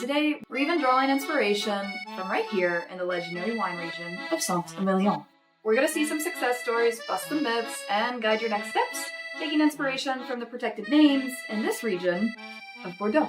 today we're even drawing inspiration from right here in the legendary wine region of Saint-Emilion. We're gonna see some success stories, bust some myths, and guide your next steps, taking inspiration from the protected names in this region of Bordeaux.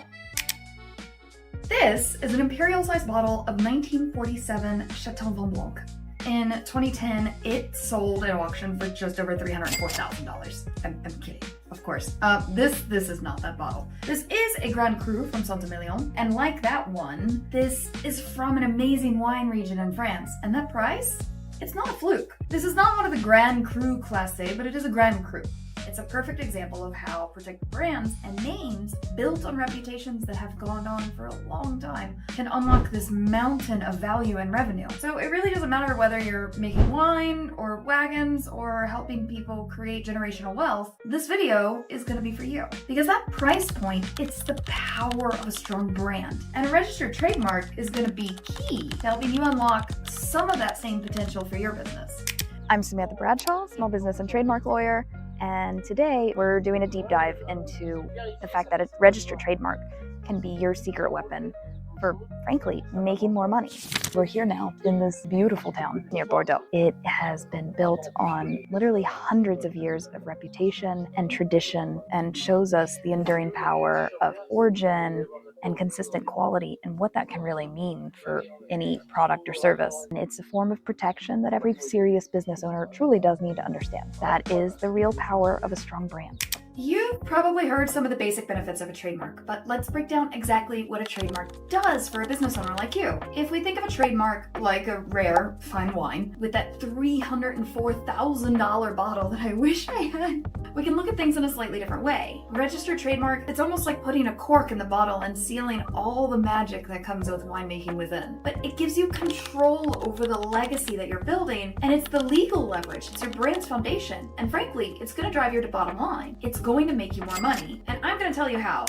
This is an imperial-sized bottle of 1947 Chateau Blanc. In 2010, it sold at auction for just over $304,000. I'm kidding, of course. This is not that bottle. This is a Grand Cru from Saint-Emilion, and like that one, this is from an amazing wine region in France. And that price? It's not a fluke. This is not one of the Grand Cru Classé, but it is a Grand Cru. It's a perfect example of how protected brands and names built on reputations that have gone on for a long time can unlock this mountain of value and revenue. So it really doesn't matter whether you're making wine or wagons or helping people create generational wealth, this video is gonna be for you. Because that price point, it's the power of a strong brand. And a registered trademark is gonna be key to helping you unlock some of that same potential for your business. I'm Samantha Bradshaw, small business and trademark lawyer. And today we're doing a deep dive into the fact that a registered trademark can be your secret weapon for, frankly, making more money. We're here now in this beautiful town near Bordeaux. It has been built on literally hundreds of years of reputation and tradition and shows us the enduring power of origin and consistent quality and what that can really mean for any product or service. And it's a form of protection that every serious business owner truly does need to understand. That is the real power of a strong brand. You've probably heard some of the basic benefits of a trademark, but let's break down exactly what a trademark does for a business owner like you. If we think of a trademark like a rare, fine wine with that $304,000 bottle that I wish I had, we can look at things in a slightly different way. Registered trademark, it's almost like putting a cork in the bottle and sealing all the magic that comes with winemaking within. But it gives you control over the legacy that you're building, and it's the legal leverage. It's your brand's foundation. And frankly, it's gonna drive your bottom line. It's going to make you more money. And I'm going to tell you how.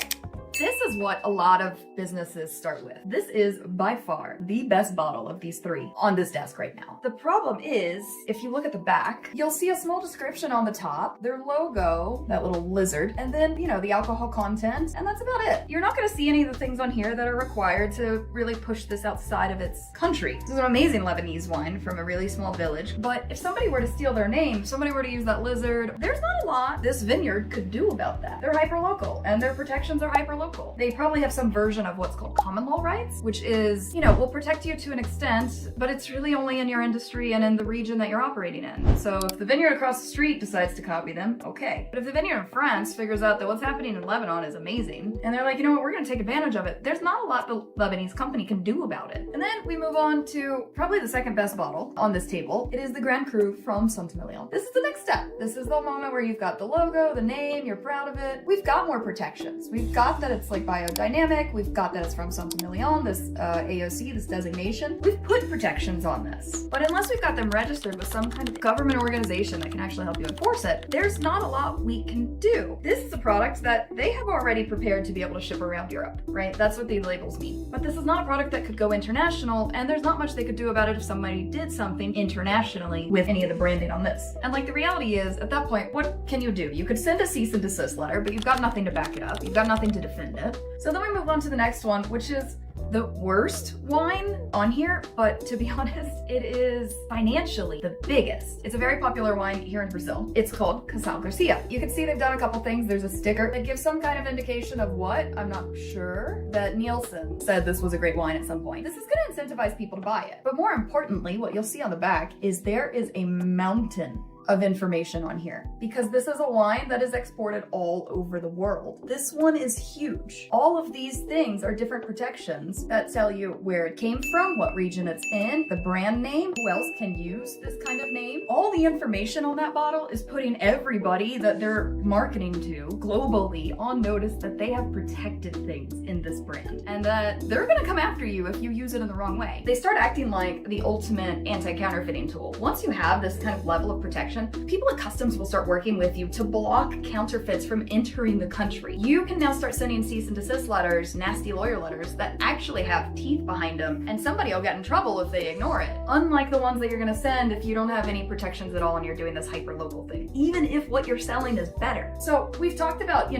This is what a lot of businesses start with. This is by far the best bottle of these three on this desk right now. The problem is, if you look at the back, you'll see a small description on the top, their logo, that little lizard, and then, the alcohol content, and that's about it. You're not going to see any of the things on here that are required to really push this outside of its country. This is an amazing Lebanese wine from a really small village, but if somebody were to steal their name, if somebody were to use that lizard, there's not a lot this vineyard could do about that. They're hyper-local, and their protections are hyper-local. They probably have some version of what's called common law rights, which is, will protect you to an extent, but it's really only in your industry and in the region that you're operating in. So if the vineyard across the street decides to copy them, okay. But if the vineyard in France figures out that what's happening in Lebanon is amazing, and they're like, you know what, we're gonna take advantage of it, there's not a lot the Lebanese company can do about it. And then we move on to probably the second best bottle on this table. It is the Grand Cru from Saint-Emilion. This is the next step. This is the moment where you've got the logo, the name, you're proud of it. We've got more protections. We've got that it's like biodynamic. We've got that it's from Saint-Emilion, this AOC, this designation. We've put protections on this. But unless we've got them registered with some kind of government organization that can actually help you enforce it, there's not a lot we can do. This is a product that they have already prepared to be able to ship around Europe, right? That's what these labels mean. But this is not a product that could go international, and there's not much they could do about it if somebody did something internationally with any of the branding on this. And like the reality is, at that point, what can you do? You could send a cease and desist letter, but you've got nothing to back it up. You've got nothing to defend it. So then we move on to the next one, which is the worst wine on here, but to be honest, it is financially the biggest. It's a very popular wine here in Brazil. It's called Casal Garcia. You can see they've done a couple things. There's a sticker that gives some kind of indication of what, I'm not sure, that Nielsen said this was a great wine at some point. This is gonna incentivize people to buy it. But more importantly, what you'll see on the back is there is a mountain of information on here, because this is a wine that is exported all over the world. This one is huge. All of these things are different protections that tell you where it came from, what region it's in, the brand name, who else can use this kind of name. All the information on that bottle is putting everybody that they're marketing to globally on notice that they have protected things in this brand and that they're gonna come after you if you use it in the wrong way. They start acting like the ultimate anti-counterfeiting tool. Once you have this kind of level of protection, people at customs will start working with you to block counterfeits from entering the country. You can now start sending cease and desist letters, nasty lawyer letters that actually have teeth behind them, and somebody will get in trouble if they ignore it. Unlike the ones that you're gonna send if you don't have any protections at all and you're doing this hyper-local thing, even if what you're selling is better. So we've talked about,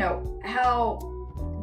how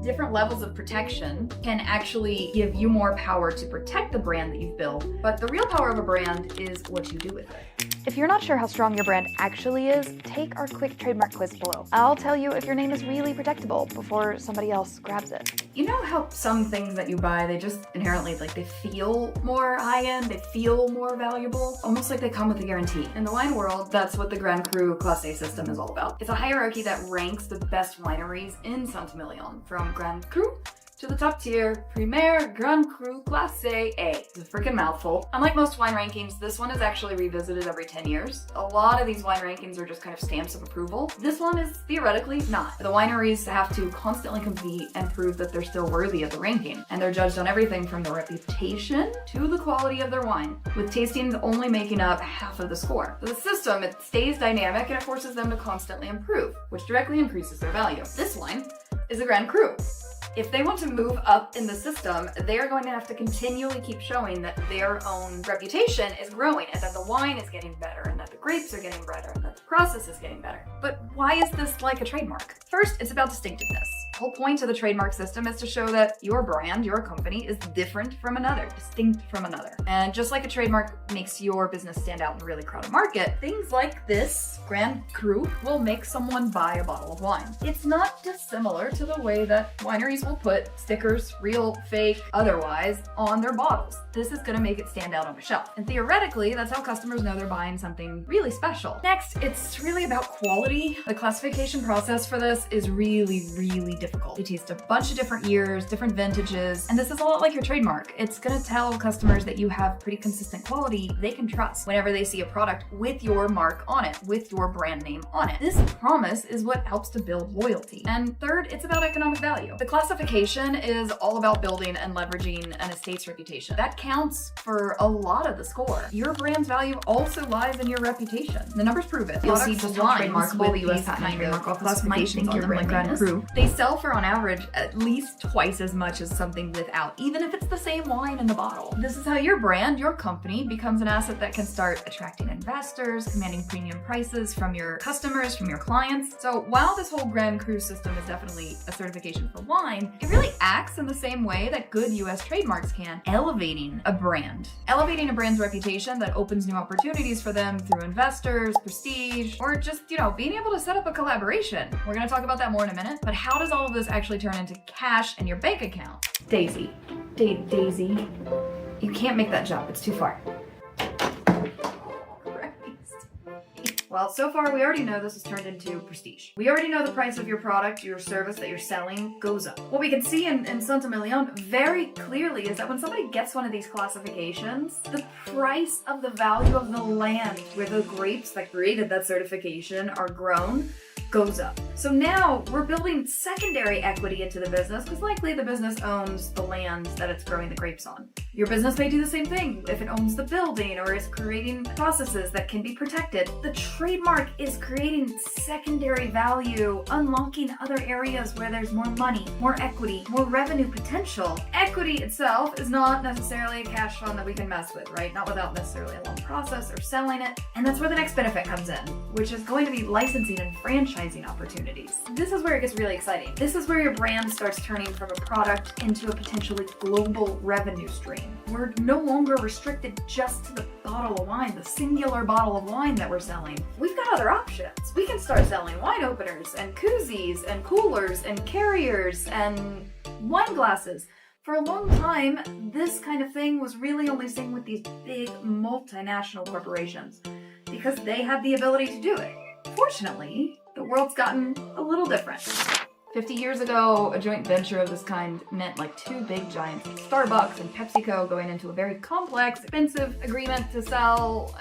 Different levels of protection can actually give you more power to protect the brand that you've built, but the real power of a brand is what you do with it. If you're not sure how strong your brand actually is, take our quick trademark quiz below. I'll tell you if your name is really protectable before somebody else grabs it. You know how some things that you buy, they just inherently, they feel more high-end, they feel more valuable, almost like they come with a guarantee. In the wine world, that's what the Grand Cru Class A system is all about. It's a hierarchy that ranks the best wineries in Saint-Emilion, from Grand Cru to the top tier, Premier Grand Cru Class A. It's a freaking mouthful. Unlike most wine rankings, this one is actually revisited every 10 years. A lot of these wine rankings are just kind of stamps of approval. This one is theoretically not. The wineries have to constantly compete and prove that they're still worthy of the ranking. And they're judged on everything from their reputation to the quality of their wine, with tastings only making up half of the score. So the system, it stays dynamic and it forces them to constantly improve, which directly increases their value. This wine is a Grand Cru. If they want to move up in the system, they are going to have to continually keep showing that their own reputation is growing and that the wine is getting better and that the grapes are getting better and that the process is getting better. But why is this like a trademark? First, it's about distinctiveness. The whole point of the trademark system is to show that your brand, your company, is different from another, distinct from another. And just like a trademark makes your business stand out in a really crowded market, things like this Grand Cru will make someone buy a bottle of wine. It's not dissimilar to the way that wineries will put stickers, real, fake, otherwise, on their bottles. This is gonna make it stand out on the shelf. And theoretically, that's how customers know they're buying something really special. Next, it's really about quality. The classification process for this is really difficult. They taste a bunch of different years, different vintages, and this is a lot like your trademark. It's gonna tell customers that you have pretty consistent quality they can trust whenever they see a product with your mark on it, with your brand name on it. This promise is what helps to build loyalty. And third, it's about economic value. The classification is all about building and leveraging an estate's reputation. That counts for a lot of the score. Your brand's value also lies in your reputation. The numbers prove it. You'll see just on trademark with US patent and trademark classifications on them, like Grand Cru. They sell for on average at least twice as much as something without, even if it's the same wine in the bottle. This is how your brand, your company, becomes an asset that can start attracting investors, commanding premium prices from your customers, from your clients. So while this whole Grand Cru system is definitely a certification for wine, it really acts in the same way that good US trademarks can, elevating a brand. Elevating a brand's reputation that opens new opportunities for them through investors, prestige, or just, being able to set up a collaboration. We're gonna talk about that more in a minute, but how does all of this actually turn into cash in your bank account? Daisy. Daisy. You can't make that jump, it's too far. Well, so far we already know this has turned into prestige. We already know the price of your product, your service that you're selling goes up. What we can see in Saint-Emilion very clearly is that when somebody gets one of these classifications, the price of the value of the land where the grapes that created that certification are grown goes up. So now we're building secondary equity into the business because likely the business owns the land that it's growing the grapes on. Your business may do the same thing if it owns the building or is creating processes that can be protected. The trademark is creating secondary value, unlocking other areas where there's more money, more equity, more revenue potential. Equity itself is not necessarily a cash fund that we can mess with, right? Not without necessarily a long process or selling it. And that's where the next benefit comes in, which is going to be licensing and franchising opportunities. This is where it gets really exciting. This is where your brand starts turning from a product into a potentially global revenue stream. We're no longer restricted just to the bottle of wine, the singular bottle of wine that we're selling. We've got other options. We can start selling wine openers and koozies and coolers and carriers and wine glasses. For a long time, this kind of thing was really only seen with these big multinational corporations because they had the ability to do it. Fortunately, the world's gotten a little different. 50 years ago, a joint venture of this kind meant like two big giants, Starbucks and PepsiCo, going into a very complex, expensive agreement to sell,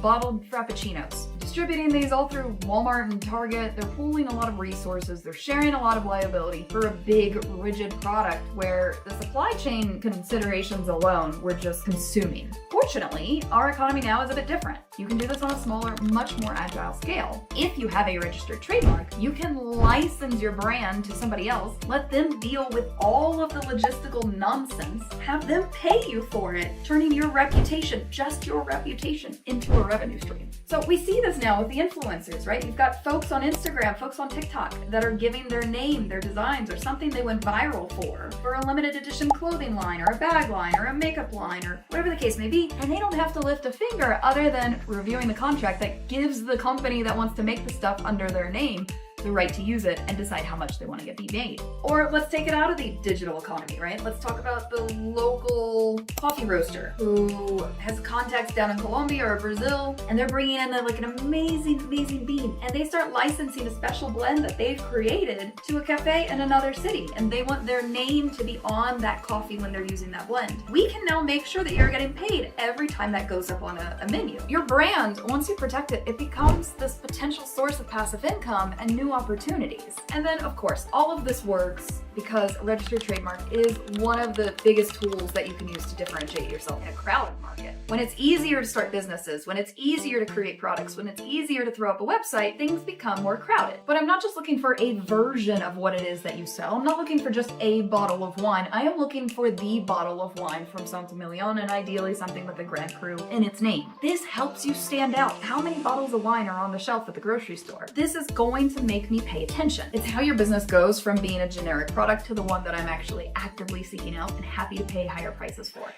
bottled frappuccinos. Distributing these all through Walmart and Target, they're pooling a lot of resources, they're sharing a lot of liability for a big, rigid product where the supply chain considerations alone were just consuming. Fortunately, our economy now is a bit different. You can do this on a smaller, much more agile scale. If you have a registered trademark, you can license your brand to somebody else, let them deal with all of the logistical nonsense, have them pay you for it, turning your reputation, just your reputation, into a revenue stream. So we see this now with the influencers, right? You've got folks on Instagram, folks on TikTok that are giving their name, their designs, or something they went viral for a limited edition clothing line, or a bag line, or a makeup line, or whatever the case may be, and they don't have to lift a finger other than reviewing the contract that gives the company that wants to make the stuff under their name the right to use it and decide how much they want to get made. Or let's take it out of the digital economy, right? Let's talk about the local coffee roaster who has contacts down in Colombia or Brazil, and they're bringing in like an amazing bean, and they start licensing a special blend that they've created to a cafe in another city, and they want their name to be on that coffee when they're using that blend. We can now make sure that you're getting paid every time that goes up on a menu. Your brand, once you protect it, it becomes this potential source of passive income and new opportunities. And then, of course, all of this works because a registered trademark is one of the biggest tools that you can use to differentiate yourself in a crowded market. When it's easier to start businesses, when it's easier to create products, when it's easier to throw up a website, things become more crowded. But I'm not just looking for a version of what it is that you sell. I'm not looking for just a bottle of wine. I am looking for the bottle of wine from Saint-Emilion, and ideally something with a Grand Cru in its name. This helps you stand out. How many bottles of wine are on the shelf at the grocery store? This is going to make me pay attention. It's how your business goes from being a generic product to the one that I'm actually actively seeking out and happy to pay higher prices for.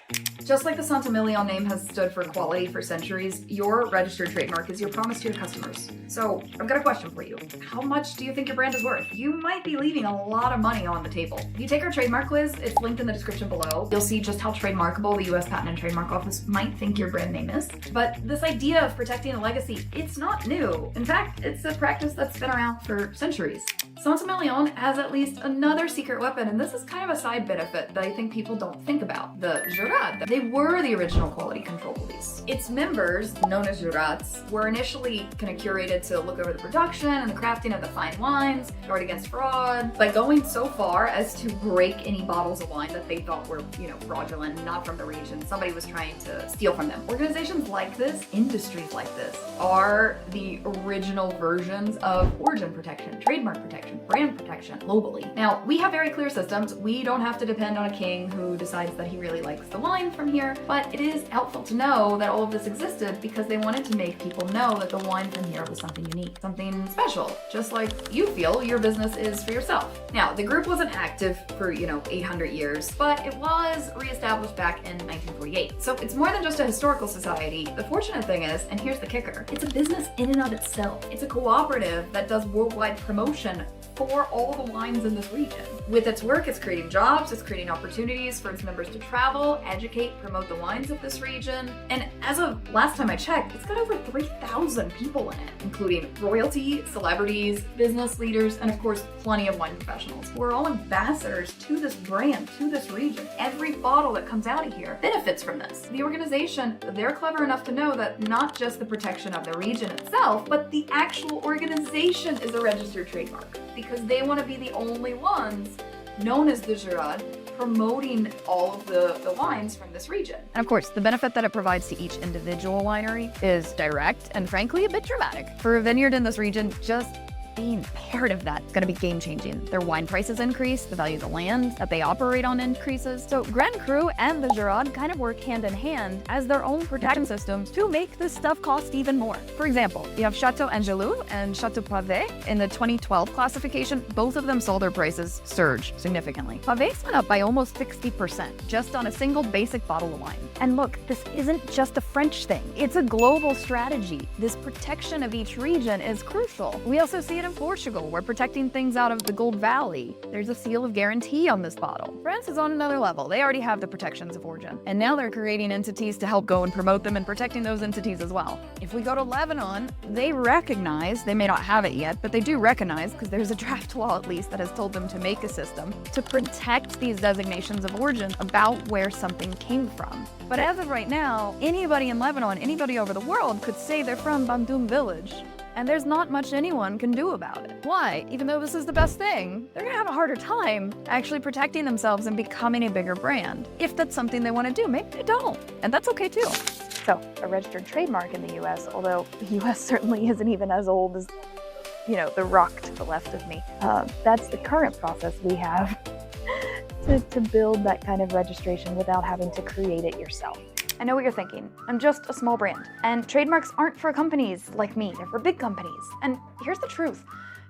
Just like the Saint-Emilion name has stood for quality for centuries, your registered trademark is your promise to your customers. So I've got a question for you. How much do you think your brand is worth? You might be leaving a lot of money on the table. If you take our trademark quiz, it's linked in the description below. You'll see just how trademarkable the US Patent and Trademark Office might think your brand name is. But this idea of protecting a legacy, it's not new. In fact, it's a practice that's been around for centuries. Saint-Emilion has at least another secret weapon, and this is kind of a side benefit that I think people don't think about. The Jurade. They were the original quality control police. Its members, known as Jurades, were initially kind of curated to look over the production and the crafting of the fine wines, guard against fraud, by going so far as to break any bottles of wine that they thought were, fraudulent, not from the region. Somebody was trying to steal from them. Organizations like this, industries like this, are the original versions of origin protection, trademark protection, brand protection globally. Now, we have very clear systems. We don't have to depend on a king who decides that he really likes the wine from here, but it is helpful to know that all of this existed because they wanted to make people know that the wine from here was something unique, something special, just like you feel your business is for yourself. Now, the group wasn't active for, 800 years, but it was reestablished back in 1948. So it's more than just a historical society. The fortunate thing is, and here's the kicker, it's a business in and of itself. It's a cooperative that does worldwide promotion for all the wines in this region. With its work, it's creating jobs, it's creating opportunities for its members to travel, educate, promote the wines of this region. And as of last time I checked, it's got over 3,000 people in it, including royalty, celebrities, business leaders, and of course, plenty of wine professionals who are all ambassadors to this brand, to this region. Every bottle that comes out of here benefits from this. The organization, they're clever enough to know that not just the protection of the region itself, but the actual organization is a registered trademark, because they want to be the only ones known as the Jurade promoting all of the wines from this region. And of course, the benefit that it provides to each individual winery is direct and frankly a bit dramatic. For a vineyard in this region, just being part of that is going to be game-changing. Their wine prices increase, the value of the land that they operate on increases. So Grand Cru and the Jurade kind of work hand in hand as their own protection systems to make this stuff cost even more. For example, you have Chateau Angelou and Chateau Pavé in the 2012 classification. Both of them saw their prices surge significantly. Pavé's went up by almost 60% just on a single basic bottle of wine. And look, this isn't just a French thing. It's a global strategy. This protection of each region is crucial. We also see it in Portugal, where protecting things out of the Gold Valley. There's a seal of guarantee on this bottle. France is on another level. They already have the protections of origin. And now they're creating entities to help go and promote them and protecting those entities as well. If we go to Lebanon, they recognize, they may not have it yet, but they do recognize, because there's a draft law at least that has told them to make a system to protect these designations of origin about where something came from. But as of right now, anybody in Lebanon, anybody over the world could say they're from Bandoum village. And there's not much anyone can do about it. Why? Even though this is the best thing, they're gonna have a harder time actually protecting themselves and becoming a bigger brand. If that's something they wanna do, maybe they don't. And that's okay too. So, a registered trademark in the US, although the US certainly isn't even as old as, the rock to the left of me, that's the current process we have to build that kind of registration without having to create it yourself. I know what you're thinking. I'm just a small brand. And trademarks aren't for companies like me, they're for big companies. And here's the truth.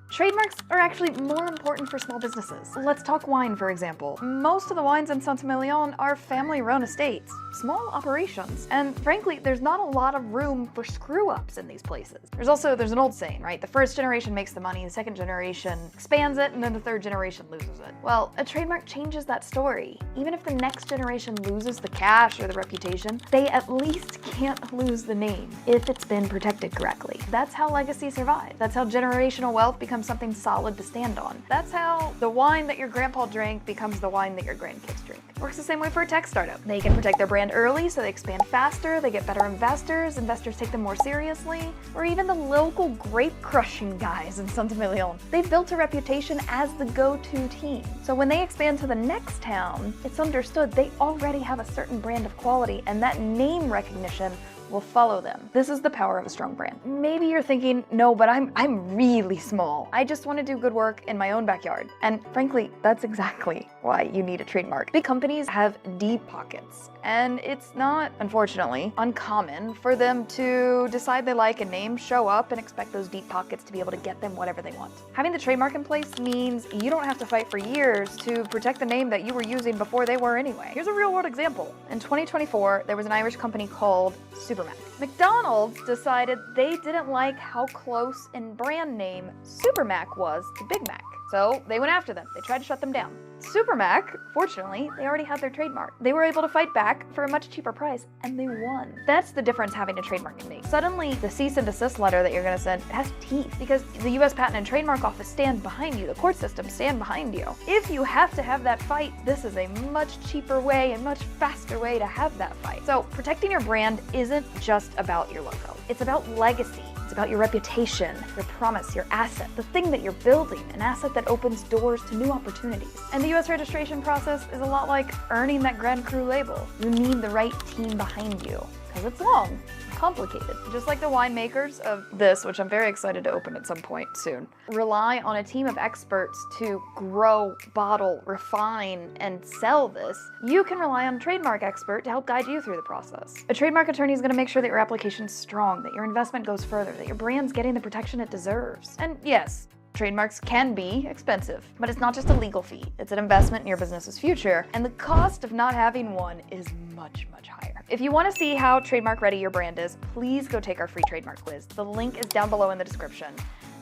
Trademarks are actually more important for small businesses. Let's talk wine, for example. Most of the wines in Saint-Emilion are family-run estates, small operations, and frankly, there's not a lot of room for screw-ups in these places. There's an old saying, right? The first generation makes the money, the second generation expands it, and then the third generation loses it. Well, a trademark changes that story. Even if the next generation loses the cash or the reputation, they at least can't lose the name if it's been protected correctly. That's how legacy survives. That's how generational wealth becomes something solid to stand on. That's how the wine that your grandpa drank becomes the wine that your grandkids drink. Works the same way for a tech startup. They can protect their brand early so they expand faster, they get better investors take them more seriously, or even the local grape crushing guys in Saint-Emilion. They've built a reputation as the go-to team. So when they expand to the next town, it's understood they already have a certain brand of quality, and that name recognition will follow them. This is the power of a strong brand. Maybe you're thinking, no, but I'm really small. I just want to do good work in my own backyard. And frankly, that's exactly why you need a trademark. Big companies have deep pockets, and it's not, unfortunately, uncommon for them to decide they like a name, show up, and expect those deep pockets to be able to get them whatever they want. Having the trademark in place means you don't have to fight for years to protect the name that you were using before they were anyway. Here's a real-world example. In 2024, there was an Irish company called Supermac. McDonald's decided they didn't like how close in brand name Supermac was to Big Mac. So they went after them. They tried to shut them down. Supermac, fortunately, they already had their trademark. They were able to fight back for a much cheaper price, and they won. That's the difference having a trademark can make. Suddenly, the cease and desist letter that you're gonna send has teeth, because the US Patent and Trademark Office stands behind you. The court system stand behind you. If you have to have that fight, this is a much cheaper way and much faster way to have that fight. So protecting your brand isn't just about your logo. It's about legacy. It's about your reputation, your promise, your asset, the thing that you're building, an asset that opens doors to new opportunities. And the US registration process is a lot like earning that Grand Cru label. You need the right team behind you, because it's long, complicated. Just like the winemakers of this, which I'm very excited to open at some point soon, rely on a team of experts to grow, bottle, refine, and sell this, you can rely on a trademark expert to help guide you through the process. A trademark attorney is going to make sure that your application's strong, that your investment goes further, that your brand's getting the protection it deserves. And yes, trademarks can be expensive, but it's not just a legal fee. It's an investment in your business's future, and the cost of not having one is much, much higher. If you want to see how trademark ready your brand is, please go take our free trademark quiz. The link is down below in the description.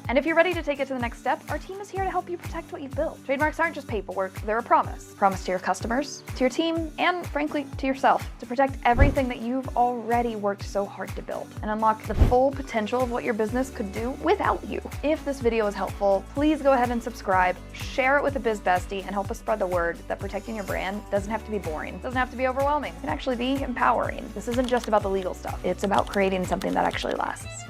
And if you're ready to take it to the next step, our team is here to help you protect what you've built. Trademarks aren't just paperwork, they're a promise. Promise to your customers, to your team, and frankly, to yourself, to protect everything that you've already worked so hard to build and unlock the full potential of what your business could do without you. If this video was helpful, please go ahead and subscribe, share it with a biz bestie, and help us spread the word that protecting your brand doesn't have to be boring, doesn't have to be overwhelming. It can actually be empowering. This isn't just about the legal stuff. It's about creating something that actually lasts.